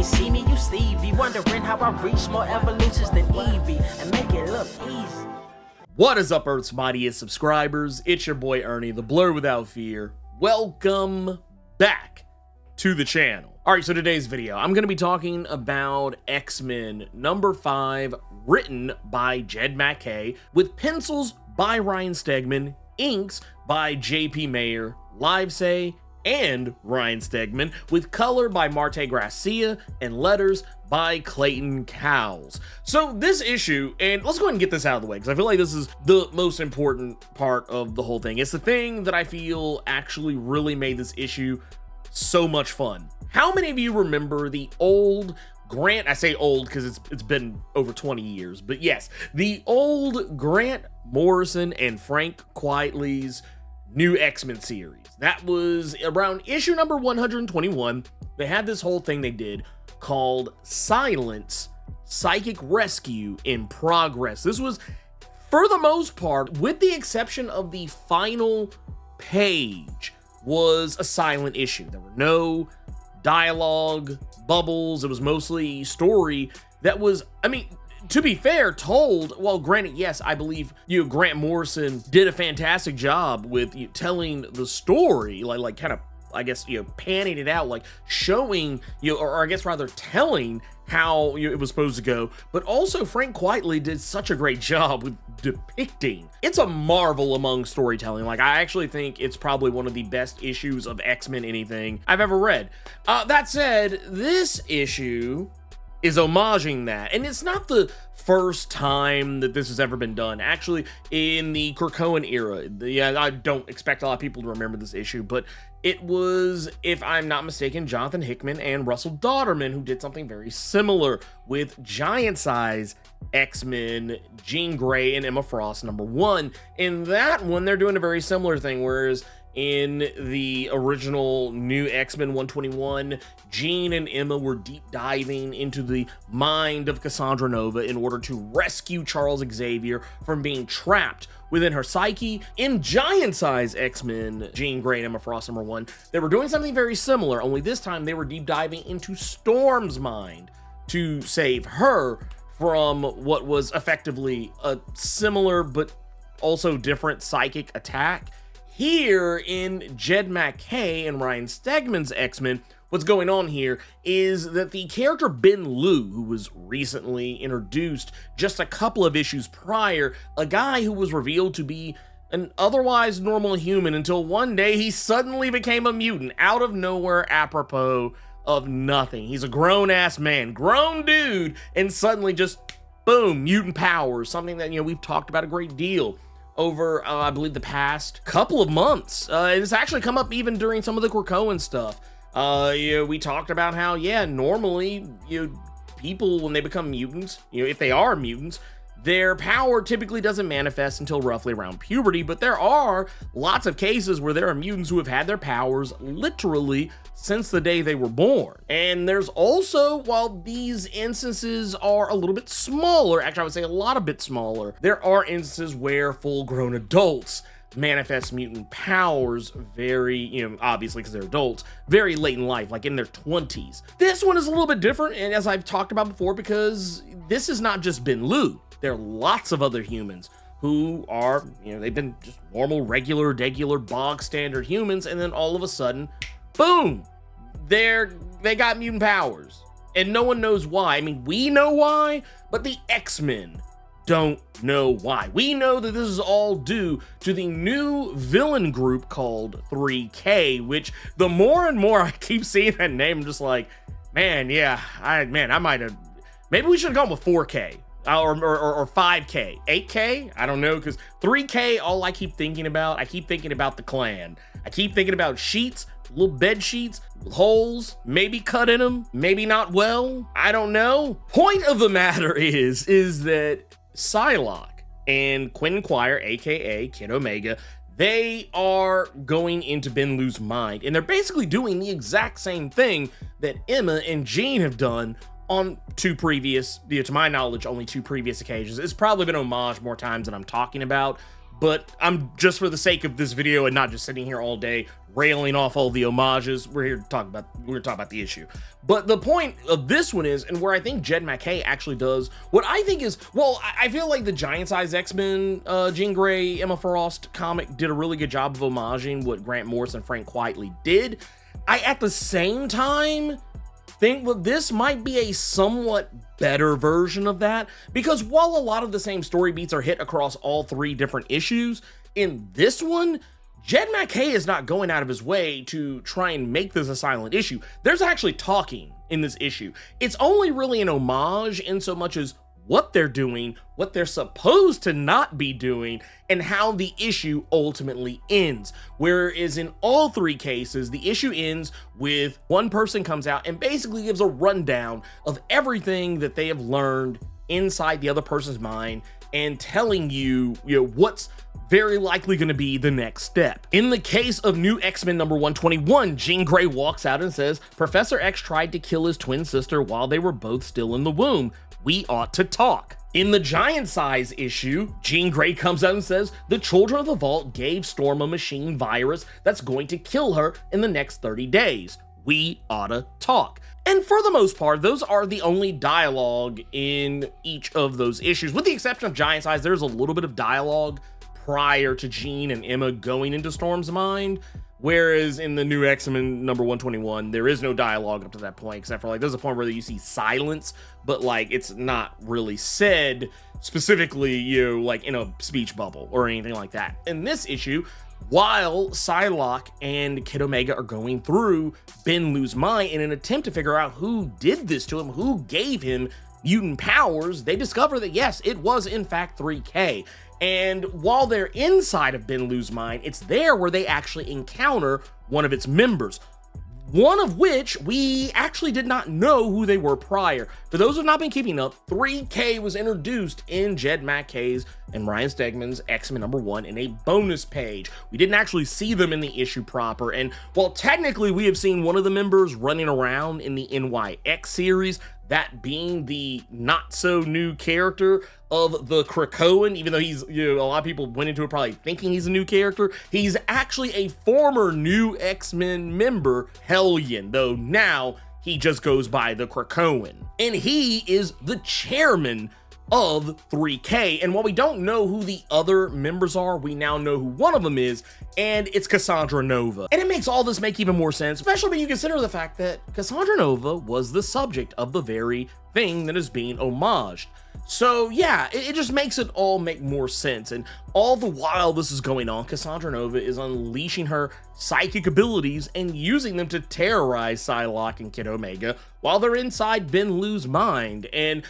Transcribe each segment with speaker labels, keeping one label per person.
Speaker 1: ain't see me, you Stevie. Wondering how I reach more evolutions than Eevee and make it look easy.
Speaker 2: What is up, Earth's mightiest subscribers? It's your boy Ernie, the Blerd without fear. Welcome back to the channel. Alright, so today's video, I'm going to be talking about X-Men number 5, written by Jed MacKay, with pencils by Ryan Stegman, inks by JP Mayer, Livesay, and Ryan Stegman, with color by Marte Gracia, and letters by Clayton Cowles. So this issue, and let's go ahead and get this out of the way, because I feel like this is the most important part of the whole thing. It's the thing that I feel actually really made this issue so much fun. How many of you remember the old Grant, I say old because it's been over 20 years, but yes, the old Grant Morrison and Frank Quitely's new X-Men series? That was around issue number 121. They had this whole thing they did called Silence, Psychic Rescue in Progress. This was, for the most part, with the exception of the final page, was a silent issue. There were no dialogue bubbles. It was mostly story that was, I mean, to be fair, told, well, granted, yes, I believe, Grant Morrison did a fantastic job with telling the story, like kind of, I guess, panning it out, like showing, or I guess rather telling how it was supposed to go. But also Frank Quitely did such a great job with depicting. It's a marvel among storytelling. Like, I actually think it's probably one of the best issues of X-Men anything I've ever read. That said, this issue is homaging that, and it's not the first time that this has ever been done. Actually, in the Krakoan era, I don't expect a lot of people to remember this issue, but it was, if I'm not mistaken, Jonathan Hickman and Russell Dauterman who did something very similar with Giant Size X-Men, Jean Grey and Emma Frost number 1. In that one, they're doing a very similar thing, whereas in the original new X-Men 121, Jean and Emma were deep diving into the mind of Cassandra Nova in order to rescue Charles Xavier from being trapped within her psyche. In Giant Size X-Men, Jean Grey and Emma Frost number 1, they were doing something very similar, only this time they were deep diving into Storm's mind to save her from what was effectively a similar but also different psychic attack. Here in Jed MacKay and Ryan Stegman's X-Men, what's going on here is that the character Ben Liu, who was recently introduced just a couple of issues prior, a guy who was revealed to be an otherwise normal human until one day he suddenly became a mutant out of nowhere, apropos of nothing. He's a grown-ass man, grown dude, and suddenly just, boom, mutant powers, something that, we've talked about a great deal over, I believe, the past couple of months. It's actually come up even during some of the Krakoan stuff. We talked about how, normally, people, when they become mutants, if they are mutants, their power typically doesn't manifest until roughly around puberty, but there are lots of cases where there are mutants who have had their powers literally since the day they were born. And there's also, while these instances are a little bit smaller, actually I would say a lot a bit smaller, there are instances where full-grown adults manifest mutant powers very, obviously because they're adults, very late in life, like in their 20s. This one is a little bit different, and as I've talked about before, because this is not just Ben Liu. There are lots of other humans who are, they've been just normal, regular, bog standard humans, and then all of a sudden, boom, they got mutant powers. And no one knows why. I mean, we know why, but the X-Men don't know why. We know that this is all due to the new villain group called 3K, which the more and more I keep seeing that name, I'm just like, man, I might have, maybe we should have gone with 4K. Or 5K, 8K, I don't know, because 3K, all I keep thinking about the Klan. I keep thinking about sheets, little bed sheets, with holes, maybe cut in them, maybe not well, I don't know. Point of the matter is that Psylocke and Quentin Quire, aka Kid Omega, they are going into Ben Liu's mind, and they're basically doing the exact same thing that Emma and Jean have done on two previous, to my knowledge, only two previous occasions. It's probably been homaged more times than I'm talking about, but I'm just for the sake of this video and not just sitting here all day railing off all the homages. We're here to talk about the issue. But the point of this one is, and where I think Jed MacKay actually does what I think is, well, I feel like the Giant Size X-Men Jean Grey, Emma Frost comic did a really good job of homaging what Grant Morrison and Frank Quitely did. I, at the same time, think that this might be a somewhat better version of that, because while a lot of the same story beats are hit across all 3 different issues, in this one, Jed MacKay is not going out of his way to try and make this a silent issue. There's actually talking in this issue. It's only really an homage in so much as what they're doing, what they're supposed to not be doing, and how the issue ultimately ends. Whereas in all 3 cases, the issue ends with one person comes out and basically gives a rundown of everything that they have learned inside the other person's mind and telling you, what's very likely going to be the next step. In the case of New X-Men number 121, Jean Grey walks out and says, Professor X tried to kill his twin sister while they were both still in the womb. We ought to talk. In the Giant Size issue, Jean Grey comes out and says, the Children of the Vault gave Storm a machine virus that's going to kill her in the next 30 days. We ought to talk. And for the most part, those are the only dialogue in each of those issues. With the exception of Giant Size, there's a little bit of dialogue prior to Jean and Emma going into Storm's mind, whereas in the New X-Men number 121, there is no dialogue up to that point, except for like there's a point where you see silence, but like it's not really said specifically, like in a speech bubble or anything like that. In this issue, while Psylocke and Kid Omega are going through Ben Liu's mind in an attempt to figure out who did this to him, who gave him mutant powers, they discover that yes, it was in fact 3K. And while they're inside of Ben Liu's mind, it's there where they actually encounter one of its members. One of which we actually did not know who they were prior. For those who have not been keeping up, 3K was introduced in Jed MacKay's and Ryan Stegman's X-Men number 1 in a bonus page. We didn't actually see them in the issue proper, and while technically we have seen one of the members running around in the NYX series, that being the not so new character of the Krakoan, even though he's, a lot of people went into it probably thinking he's a new character, he's actually a former New X-Men member, Hellion, though now he just goes by the Krakoan. And he is the chairman of 3K, and while we don't know who the other members are, we now know who one of them is, and it's Cassandra Nova. And it makes all this make even more sense, especially when you consider the fact that Cassandra Nova was the subject of the very thing that is being homaged. So yeah, it just makes it all make more sense, and all the while this is going on, Cassandra Nova is unleashing her psychic abilities and using them to terrorize Psylocke and Kid Omega while they're inside Ben Liu's mind, and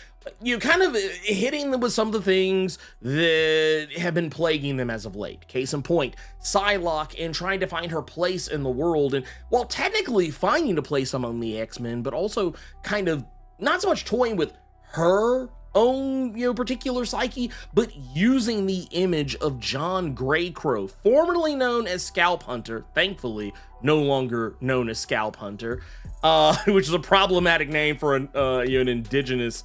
Speaker 2: kind of hitting them with some of the things that have been plaguing them as of late. Case in point, Psylocke and trying to find her place in the world, and while technically finding a place among the X-Men, but also kind of not so much toying with her own, particular psyche, but using the image of John Greycrow, formerly known as Scalp Hunter, thankfully no longer known as Scalp Hunter, which is a problematic name for an indigenous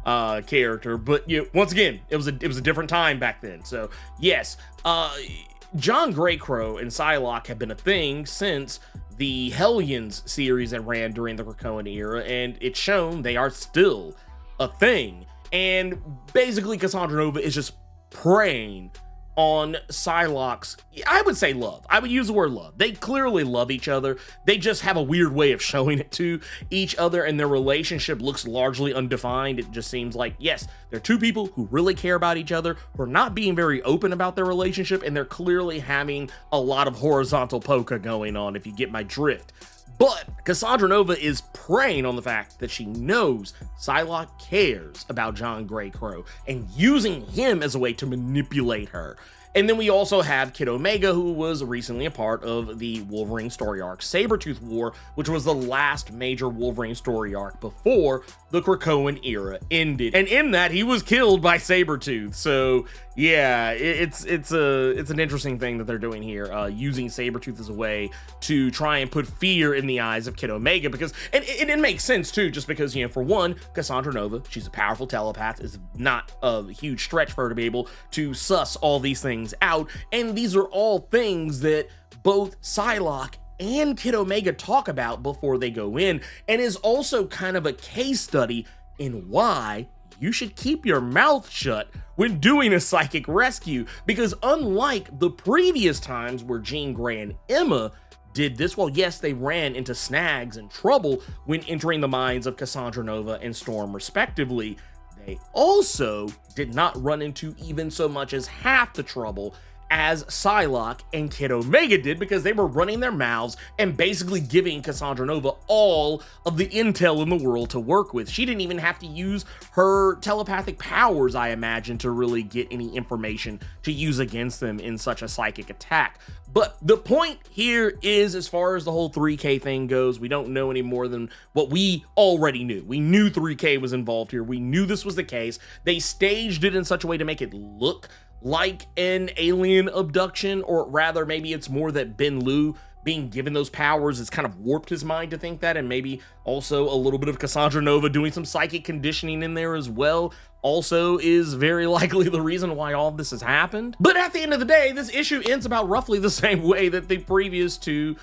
Speaker 2: character, but once again, it was a different time back then. So yes, John Greycrow and Psylocke have been a thing since the Hellions series that ran during the Krakoan era, and it's shown they are still a thing. And basically Cassandra Nova is just preying on Psylocke's, I would say, love. I would use the word love. They clearly love each other. They just have a weird way of showing it to each other, and their relationship looks largely undefined. It just seems like, yes, they're two people who really care about each other, who are not being very open about their relationship, and they're clearly having a lot of horizontal polka going on, if you get my drift. But Cassandra Nova is preying on the fact that she knows Psylocke cares about John Greycrow and using him as a way to manipulate her. And then we also have Kid Omega, who was recently a part of the Wolverine story arc Sabretooth War, which was the last major Wolverine story arc before the Krakoan era ended. And in that, he was killed by Sabretooth. So Yeah, it's an interesting thing that they're doing here, using Sabretooth as a way to try and put fear in the eyes of Kid Omega, because and it makes sense too, just because, you know, for one, Cassandra Nova, she's a powerful telepath. It's not a huge stretch for her to be able to suss all these things out, and these are all things that both Psylocke and Kid Omega talk about before they go in, and is also kind of a case study in why you should keep your mouth shut when doing a psychic rescue, because unlike the previous times where Jean Grey and Emma did this, well, yes, they ran into snags and trouble when entering the minds of Cassandra Nova and Storm respectively, they also did not run into even so much as half the trouble as Psylocke and Kid Omega did, because they were running their mouths and basically giving Cassandra Nova all of the intel in the world to work with. She didn't even have to use her telepathic powers, I imagine, to really get any information to use against them in such a psychic attack. But the point here is, as far as the whole 3K thing goes, we don't know any more than what we already knew. We knew 3K was involved here. We knew this was the case. They staged it in such a way to make it look like an alien abduction, or rather maybe it's more that Ben Liu being given those powers has kind of warped his mind to think that, and maybe also a little bit of Cassandra Nova doing some psychic conditioning in there as well also is very likely the reason why all of this has happened. But at the end of the day, this issue ends about roughly the same way that the previous two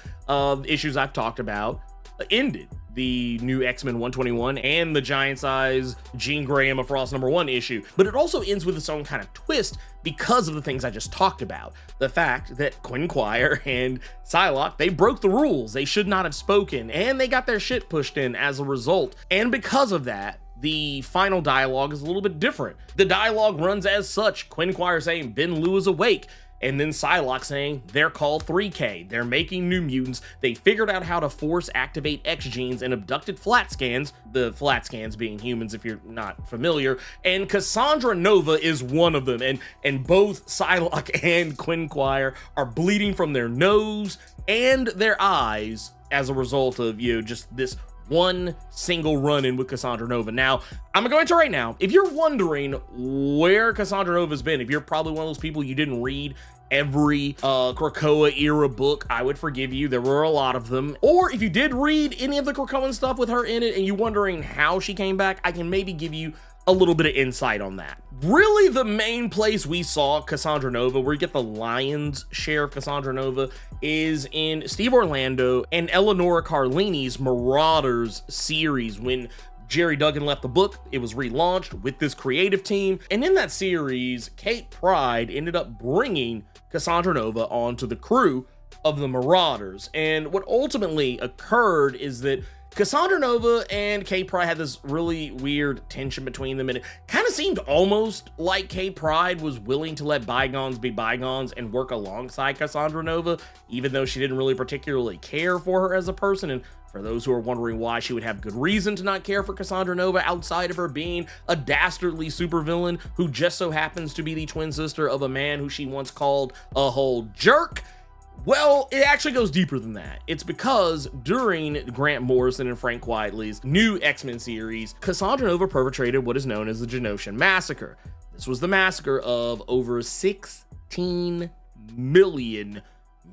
Speaker 2: issues I've talked about ended. The new X-Men 121 and the giant size Jean Grey Emma Frost #1 issue. But it also ends with its own kind of twist because of the things I just talked about. The fact that Quinn Quire and Psylocke, they broke the rules. They should not have spoken, and they got their shit pushed in as a result. And because of that, the final dialogue is a little bit different. The dialogue runs as such: Quinn Quire saying Ben Liu is awake, and then Psylocke saying they're called 3K, they're making new mutants, they figured out how to force activate X genes and abducted flat scans, the flat scans being humans if you're not familiar, and Cassandra Nova is one of them, and both Psylocke and Quinn Quire are bleeding from their nose and their eyes as a result of, you know, just this one single run-in with Cassandra Nova. Now, I'm going to right now, if you're wondering where Cassandra Nova's been, if you're probably one of those people you didn't read every Krakoa era book, I would forgive you. There were a lot of them. Or if you did read any of the Krakoan stuff with her in it and you're wondering how she came back, I can maybe give you a little bit of insight on that. Really, the main place we saw Cassandra Nova, where you get the lion's share of Cassandra Nova, is in Steve Orlando and Eleonora Carlini's Marauders series. When Jerry Duggan left the book, it was relaunched with this creative team, and in that series, Kate Pryde ended up bringing Cassandra Nova onto the crew of the Marauders. And what ultimately occurred is that Cassandra Nova and Kate Pryde had this really weird tension between them, and it kind of seemed almost like Kate Pryde was willing to let bygones be bygones and work alongside Cassandra Nova, even though she didn't really particularly care for her as a person. And for those who are wondering why she would have good reason to not care for Cassandra Nova outside of her being a dastardly supervillain who just so happens to be the twin sister of a man who she once called a whole jerk, well, it actually goes deeper than that. It's because during Grant Morrison and Frank Quitely's new X-Men series, Cassandra Nova perpetrated what is known as the Genosian Massacre. This was the massacre of over 16 million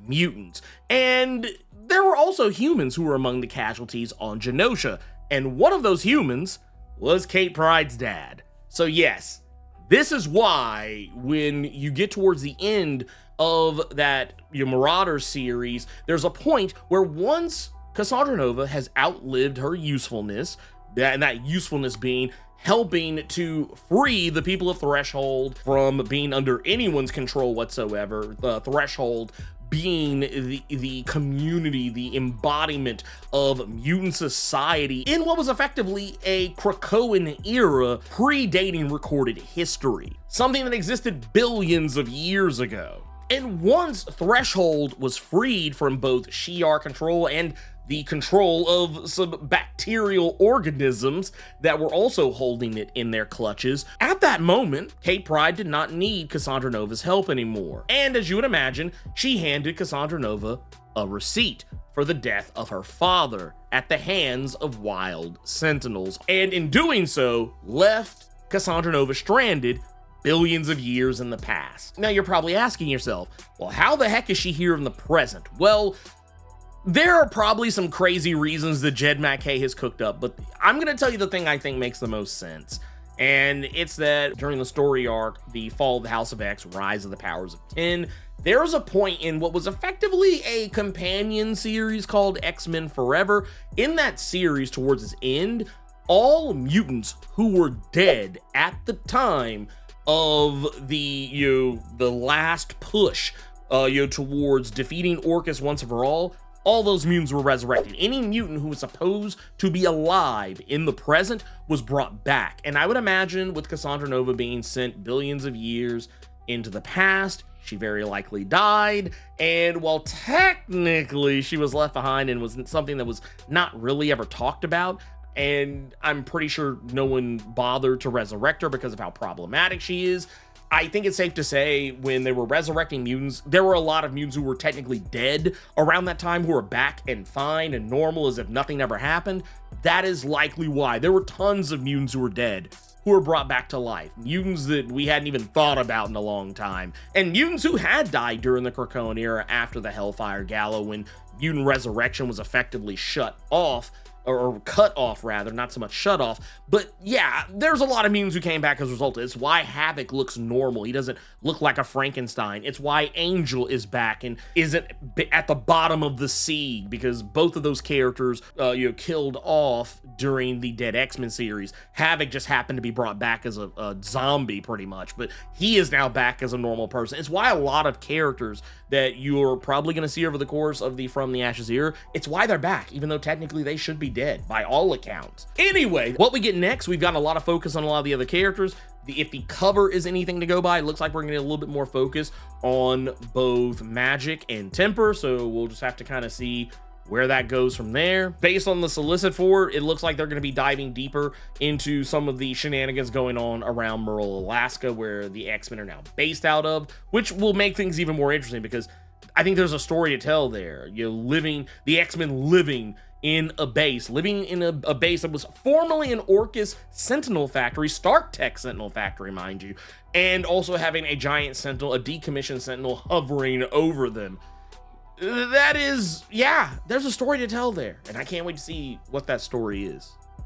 Speaker 2: mutants. And there were also humans who were among the casualties on Genosha. And one of those humans was Kate Pryde's dad. So yes, this is why when you get towards the end of that Marauders series, there's a point where once Cassandra Nova has outlived her usefulness, and that usefulness being helping to free the people of Threshold from being under anyone's control whatsoever, the Threshold being the community, the embodiment of mutant society in what was effectively a Krakoan era predating recorded history, something that existed billions of years ago. And once Threshold was freed from both Shi'ar control and the control of some bacterial organisms that were also holding it in their clutches, at that moment, Kate Pryde did not need Cassandra Nova's help anymore. And as you would imagine, she handed Cassandra Nova a receipt for the death of her father at the hands of wild sentinels. And in doing so, left Cassandra Nova stranded billions of years in the past. Now you're probably asking yourself, well, how the heck is she here in the present? Well, there are probably some crazy reasons that Jed MacKay has cooked up, but I'm going to tell you the thing I think makes the most sense. And it's that during the story arc, The Fall of the House of X, Rise of the Powers of 10, there was a point in what was effectively a companion series called X-Men Forever. In that series, towards its end, all mutants who were dead at the time of the last push towards defeating Orcus once and for all those mutants were resurrected. Any mutant who was supposed to be alive in the present was brought back. And I would imagine with Cassandra Nova being sent billions of years into the past, she very likely died. And while technically she was left behind and was something that was not really ever talked about, and I'm pretty sure no one bothered to resurrect her because of how problematic she is, I think it's safe to say when they were resurrecting mutants, there were a lot of mutants who were technically dead around that time who were back and fine and normal as if nothing ever happened. That is likely why. There were tons of mutants who were dead who were brought back to life. Mutants that we hadn't even thought about in a long time. And mutants who had died during the Krakoan era after the Hellfire Gala when mutant resurrection was effectively shut off. Or cut off, rather, not so much shut off. But yeah, there's a lot of mutants who came back as a result. It's why Havoc looks normal. He doesn't look like a Frankenstein. It's why Angel is back and isn't at the bottom of the sea, because both of those characters killed off during the Dead X-Men series. Havoc just happened to be brought back as a zombie, pretty much, but he is now back as a normal person. It's why a lot of characters that you're probably going to see over the course of the From the Ashes era, it's why they're back, even though technically they should be dead by all accounts. Anyway, what we get next, we've got a lot of focus on a lot of the other characters. If the cover is anything to go by, it looks like we're gonna get a little bit more focus on both Magic and Temper, so we'll just have to kind of see where that goes from there. Based on the solicit for it, it looks like they're going to be diving deeper into some of the shenanigans going on around Merle, Alaska, where the X-Men are now based out of, which will make things even more interesting because I think there's a story to tell there. The X-Men living in a base, a base that was formerly an Orcus Sentinel factory, Stark Tech Sentinel factory, mind you, and also having a giant Sentinel, a decommissioned Sentinel hovering over them. That is, yeah, there's a story to tell there, and I can't wait to see what that story is.